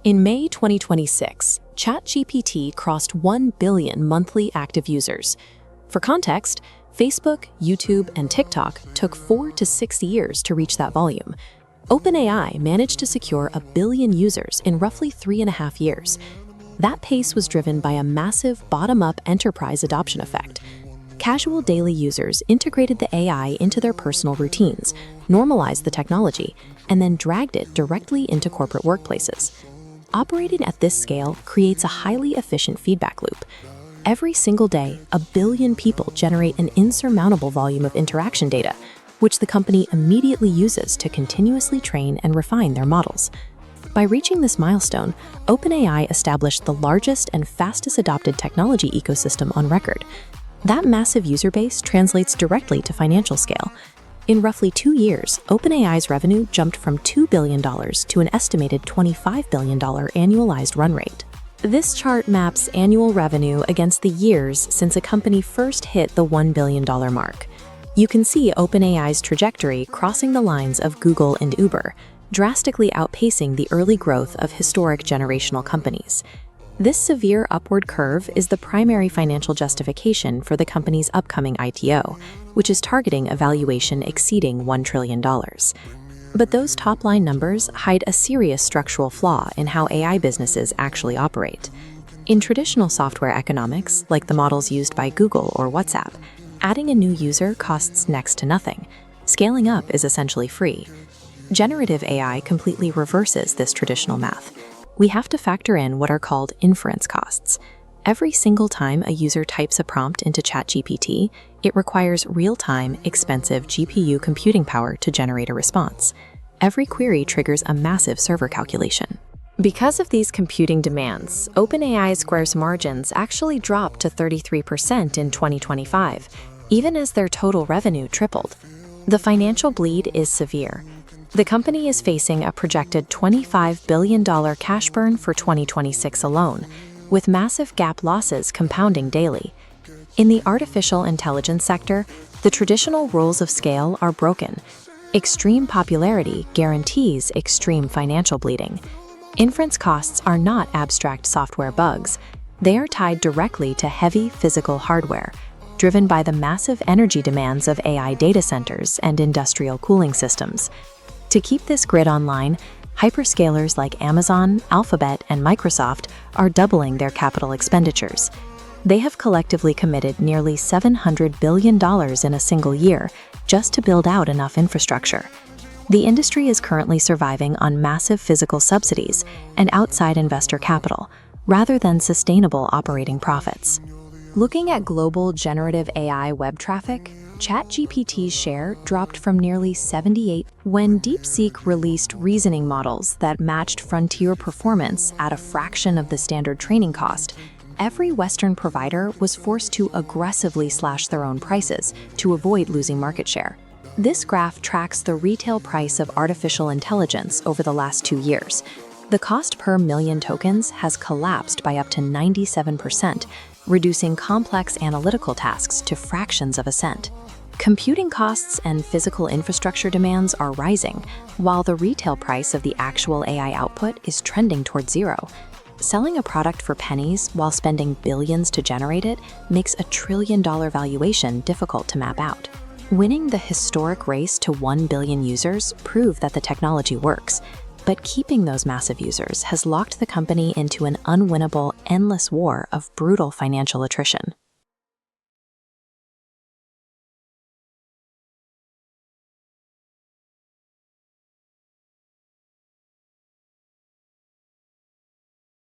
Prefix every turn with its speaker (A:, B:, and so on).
A: In May 2026, ChatGPT crossed 1 billion monthly active users. For context, Facebook, YouTube, and TikTok took 4 to 6 years to reach that volume. OpenAI managed to secure 1 billion users in roughly 3.5 years. That pace was driven by a massive bottom-up enterprise adoption effect. Casual daily users integrated the AI into their personal routines, normalized the technology, and then dragged it directly into corporate workplaces. Operating at this scale creates a highly efficient feedback loop. Every single day, 1 billion people generate an insurmountable volume of interaction data, which the company immediately uses to continuously train and refine their models. By reaching this milestone, OpenAI established the largest and fastest adopted technology ecosystem on record. That massive user base translates directly to financial scale. In roughly 2 years, OpenAI's revenue jumped from $2 billion to an estimated $25 billion annualized run rate. This chart maps annual revenue against the years since a company first hit the $1 billion mark. You can see OpenAI's trajectory crossing the lines of Google and Uber, drastically outpacing the early growth of historic generational companies. This severe upward curve is the primary financial justification for the company's upcoming IPO, which is targeting a valuation exceeding $1 trillion. But those top-line numbers hide a serious structural flaw in how AI businesses actually operate. In traditional software economics, like the models used by Google or WhatsApp, adding a new user costs next to nothing. Scaling up is essentially free. Generative AI completely reverses this traditional math. We have to factor in what are called inference costs. Every single time a user types a prompt into ChatGPT, it requires real-time, expensive GPU computing power to generate a response. Every query triggers a massive server calculation. Because of these computing demands, OpenAI's gross margins actually dropped to 33% in 2025, even as their total revenue tripled. The financial bleed is severe. The company is facing a projected $25 billion cash burn for 2026 alone, with massive GAAP losses compounding daily. In the artificial intelligence sector, the traditional rules of scale are broken. Extreme popularity guarantees extreme financial bleeding. Inference costs are not abstract software bugs. They are tied directly to heavy physical hardware, driven by the massive energy demands of AI data centers and industrial cooling systems. To keep this grid online, hyperscalers like Amazon, Alphabet, and Microsoft are doubling their capital expenditures. They have collectively committed nearly $700 billion in a single year just to build out enough infrastructure. The industry is currently surviving on massive physical subsidies and outside investor capital, rather than sustainable operating profits. Looking at global generative AI web traffic, ChatGPT's share dropped from nearly 78 when DeepSeek released reasoning models that matched frontier performance at a fraction of the standard training cost. Every Western provider was forced to aggressively slash their own prices to avoid losing market share. This graph tracks the retail price of artificial intelligence over the last 2 years. The cost per million tokens has collapsed by up to 97%, reducing complex analytical tasks to fractions of a cent. Computing costs and physical infrastructure demands are rising, while the retail price of the actual AI output is trending toward zero. Selling a product for pennies while spending billions to generate it makes a $1 trillion valuation difficult to map out. Winning the historic race to 1 billion users proved that the technology works, but keeping those massive users has locked the company into an unwinnable, endless war of brutal financial attrition.